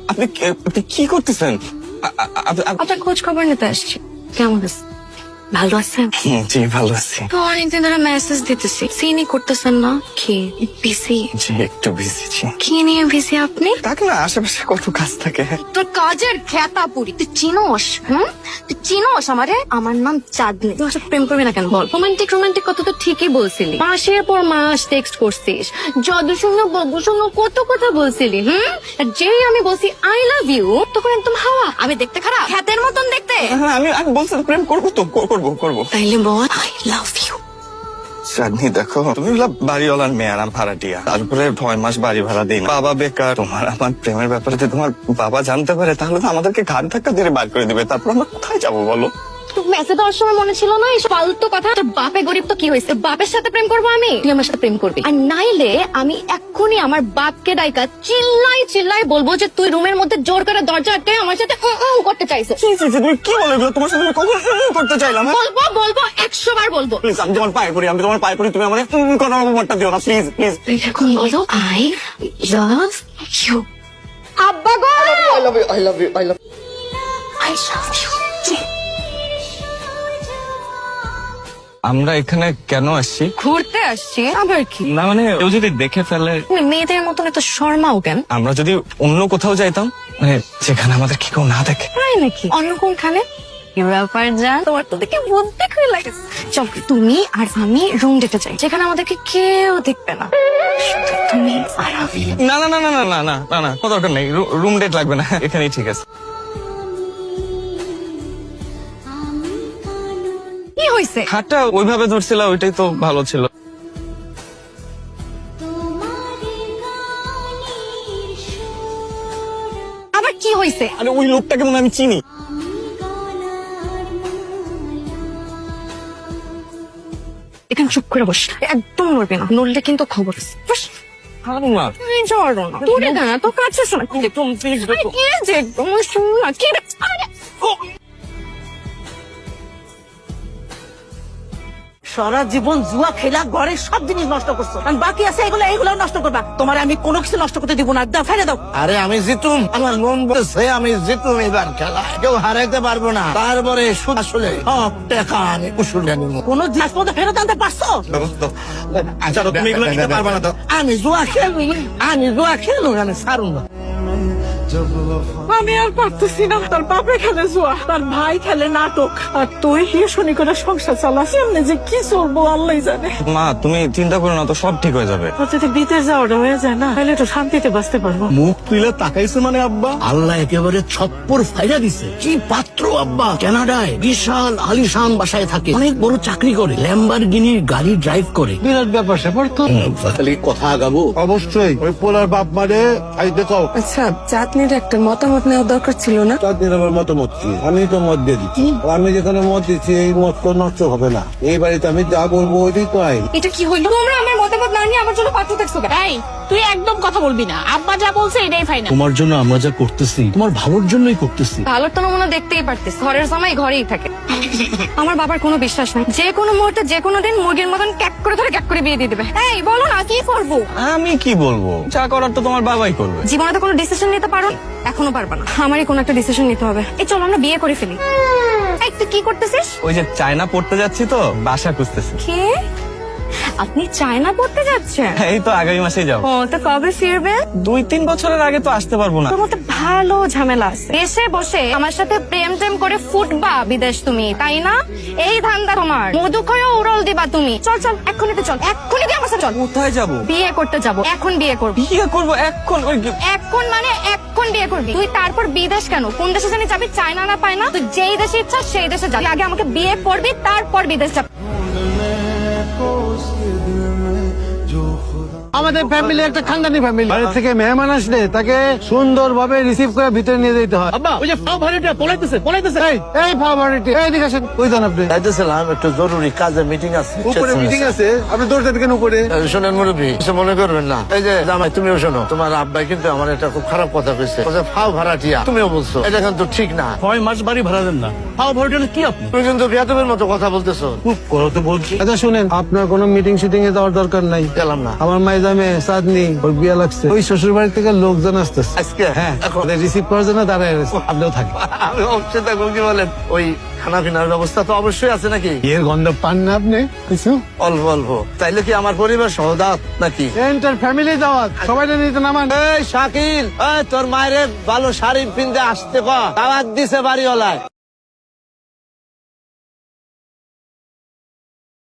আপনি কি করতেছেন? আপনার খোঁজ খবর নিতে আসছি। কেমন আছে? ভালো আছেন? জি ভালো আছি। তো অনেকদিন ধরে মেসেজ দিতেছি, সিনই করতেছেন না। কি বিসি? জি একটু বিজি জি। কি নিয়ে বিসি আপনি? থাকে না, আশেপাশে কত কাজ থাকে। তোর কাজের খেতা পুরি তুই চিনোস? তুই চিনোস আমারে? আমার নাম চাঁদনি। তুই আসলে প্রেম করবি না কেন বল? রোমান্টিক কথা তো ঠিকই বলছিলি, মাসের পর মাস টেক্সট করছিস, যদু সঙ্গে ববু সঙ্গে কত কথা বলছিলি। আর যেই আমি বলছি আই লাভ ইউ, তখন একদম হাওয়া। আমি দেখতে খারাপ? খেতের মতন দেখতে? হ্যাঁ আমি বলছি তো প্রেম করবো, তো করবো। তাইলে বল আই লাভ ইউ। চাঁদনি দেখো, তুমি হলো বাড়িওয়ালার মেয়ে আর আমি ভাড়াটিয়া, তারপরে 6 মাস বাড়ি ভাড়া দিই না, বাবা বেকার। তোমার আমার প্রেমের ব্যাপারে যদি তোমার বাবা জানতে পারে তাহলে তো আমাদেরকে ঘাট ধাক্কা দিয়ে বার করে দিবে। তারপর আমরা কোথায় যাবো বলো? মেসেজ দেওয়ার সময় মনে ছিল না এইসব ফালতু কথা? তোর বাপে গরিব তো কি হয়েছে, বাপের সাথে প্রেম করবো আমি? তুই আমার সাথে প্রেম করবি, আর নাইলে আমি এক্ষুনি আমার বাপকে ডাইকা চিল্লাই বলবো যে তুই রুমের মধ্যে জোর করে দরজা আটকে আমার সাথে করতে চাইছো। তুমি কি বলে এগুলো? তোমার সাথে আমি কখন করতে চাইলাম? বলবো 100 বার বলবো। প্লিজ, আমি তোমার পায়ে পড়ি, তুমি আমাদের কোনো রকমটা দিও না প্লিজ। এখন বলো আই লাভ ইউ। আব্বা গো, I love you. I love you. আমরা এখানে কেন আসছি? ঘুরতে আসছি। আবার কি? না মানে কেউ যদি দেখে ফেলে। মেয়েদের মতন এত শর্মাও কেন? আমরা যদি অন্য কোথাও যাইতাম, মানে যেখানে আমাদের কি কেউ না দেখে। তাই নাকি? অন্য কোনখানে? কি ব্যাপার জান, তোমার তো দেখে বুদ্ধি খুলে লাগেছে। চল তুমি আর আমি রুম ডেটে যাই, যেখানে আমাদেরকে কেউ দেখবে না, শুধু তুমি আর আমি। না না না না না না না না না, কোনো দরকার নেই, রুম ডেট লাগবে না, এখানেই ঠিক আছে। কি হয়েছে? হাতটা ওইভাবে ধরছিল, ওইটাই তো ভালো ছিল। আবার কি হয়েছে? আরে ওই লোকটাকে মনে হয় আমি চিনি। এখানে চুপ করে বস, একদম নড়বি না, নড়লে কিন্তু খবর আছে। বস। হারুন না। এই ঝড়ো না, দূরে দাঁড়া, তোর কাছে শোনা। একদম প্লিজ দেখো। কি যে একদম শোন না, কি রে? আরে, সারা জীবন জুয়া খেলা ঘরের সব জিনিস নষ্ট করছো, আর বাকি আছে এগুলো নষ্ট করবা। তোমার আমি কোনো কিছু নষ্ট করতে দিব না, দাও ফেলে দাও। আরে আমি জিতুম, আমার মন বলছে আমি জিতুম এবার খেলা, কেউ হারাইতে পারবো না। তারপরে আসলে সব টাকা আমি উসুলে নিব। কোনো জিনিস মতো ফেরত আনতে পারছো? আচ্ছা তুমি এগুলো নিতে পারবে না তো? আমি জুয়া খেলবো, আমি ছাড়ুন না। আমি আর পারতেছি না। তার বাপে খেলে জুয়া, তার ভাই খেলে নাটক, আর তুই হিসনি করে সংসার চালাস। এমনি যে কি চলবো আল্লাহ জানে। মা তুমি চিন্তা করো না তো, সব ঠিক হয়ে যাবে। তোর যদি বিদেশ যাওয়াটা হয়ে যায় না, তাহলে একটু শান্তিতে বাঁচতে পারবো। মুখ তুলে তাকাইছে মানে আব্বা, আল্লাহ একেবারে ছপ্পর ফাইরা দিছে। কি পাত্র আব্বা, কানাডায় বিশাল আলিশান বাসায় থাকে, অনেক বড় চাকরি করে, ল্যাম্বরগিনির গাড়ি ড্রাইভ করে, বিরাট ব্যাপার স্যাপার তো। তাহলে কথা আগাবো অবশ্যই। ওই পোলার বাপ মারে আইতে কও। আচ্ছা, চাঁদনির একটা মতামত নেওয়া দরকার ছিল না? চাঁদনির আমার মতামত কি? আমি তো মত দিয়ে দিচ্ছি, আমি যেখানে মত দিচ্ছি এই মত তো নষ্ট হবে না। এই বাড়িতে আমি যা বলবো ওইটাই তো আইন। এটা কি হইলো? তোমরা আমার মতামত না নিয়ে আমার জন্য পাঠিয়ে থাকছো কেন? এই তুই একদম কথা বলবি না, আব্বা যা বলছে এটাই ফাইনাল। তোমার জন্য আমরা যা করতেছি তোমার ভালোর জন্যই করতেছি। ভালোর তো নমুনা দেখতেই পারতিস, ঘরের সময় ঘরেই থাকে। আমার বাবার কোনো বিশ্বাস নাই, যে কোনো মুহূর্তে যে কোনো দিন মুরগির মতন ক্যাক করে ধরে ক্যাক করে বিয়ে দিয়ে দিবে। এই বলো না কি করবো? আমি কি বলবো, যা করার তো তোমার বাবাই করবে। জীবনে তো কোনো ডিসিশন নিতে পারো, এখনো পারবা না। আমারই কোনো একটা ডিসিশন নিতে হবে। এই চলো আমরা বিয়ে করে ফেলি। এই তুই কি করতেছিস? ওই যে চায়না পড়তে যাচ্ছি তো, বাসা খুঁজতেছি। কে? আপনি চায়না পড়তে যাচ্ছেন? এই তো আগামী মাসেই যাবো। ও, তো কবে ফিরবে? 2-3 বছরের আগে তো আসতে পারবো না। তোর মধ্যে ভালো ঝামেলা আছে। দেশে বসে আমার সাথে প্রেম করে ফুটবা বিদেশ তুমি, তাই না? এই ধান্দা তোমার, মধু খয়ে উড়ল দিবা তুমি। চল এক্ষুনি তো চল, এক্ষুনি দিয়ে আমার সাথে চল। কোথায় যাবো? বিয়ে করতে যাবো, এখন বিয়ে করবি। বিয়ে করবো এখন? এখন মানে এখন বিয়ে করবি তুই? তারপর বিদেশ কেন? কোন দেশে জানি যাবি, চায়না না পায় না? তুই যেই দেশে ইচ্ছা সেই দেশে যাবি। আগে আমাকে বিয়ে করবি, তারপর বিদেশ যাবি। আমাদের ফ্যামিলি একটা খানদানি ফ্যামিলি, বাড়ি থেকে মেহমান আসলে তাকে সুন্দরভাবে রিসিভ করে ভিতরে নিয়ে যেতে হয়। আব্বা ওই যে ফাও ভাড়াটা পলাইতেছে। এই ফাও ভাড়াটি এইদিকে আসেন। ওই যান আপনি। যাইতেছিলাম একটু জরুরি কাজে মিটিং আছে। উপরে মিটিং আছে, আপনি দৌড় যাবেন কেন উপরে? শোনেন মুরব্বী, কিছু মনে করবেন না। এই যে জামাই তুমিও শোনো, তোমার আব্বাই কিন্তু আমার একটা খুব খারাপ কথা কইছে। বলছে ফাও ভাড়াটিয়া, তুমিও বলছো, এটা কিন্তু ঠিক না। 6 মাস বাড়ি ভাড়া দেন না, ফাও ভাড়াটা কি আপনি? তুমি কিন্তু বেয়াদবের মতো কথা বলতেছো। খুব করো তো বলছি। আচ্ছা শুনেন, আপনার কোনো মিটিং শিটিং এ যাওয়ার দরকার নাই। গেলাম না। আমার মাইজামে চাঁদনি ওর বিয়ে লাগছে, ওই শ্বশুর বাড়ি থেকে লোকজন আসতেছে। আজকে হ্যাঁ, এখন রিসিভ করার জন্য দাঁড়ায় রয়েছে। আপনিও থাকেন। আমি অবশ্যই থাকবো। কি বলেন? ওই খানা পিনার ব্যবস্থা তো অবশ্যই আছে নাকি? এর গন্ধ পান না আপনি কিছু? অল্প অল্প। তাইলে কি আমার পরিবার সহ দাওয়াত নাকি? এন্টার ফ্যামিলি দাওয়াত, সবাই নিতে নামান। এই শাকিল, এই তোর মায়ের ভালো শাড়ি পিনতে আসতে কর, দাওয়াত দিছে বাড়িওয়ালায়।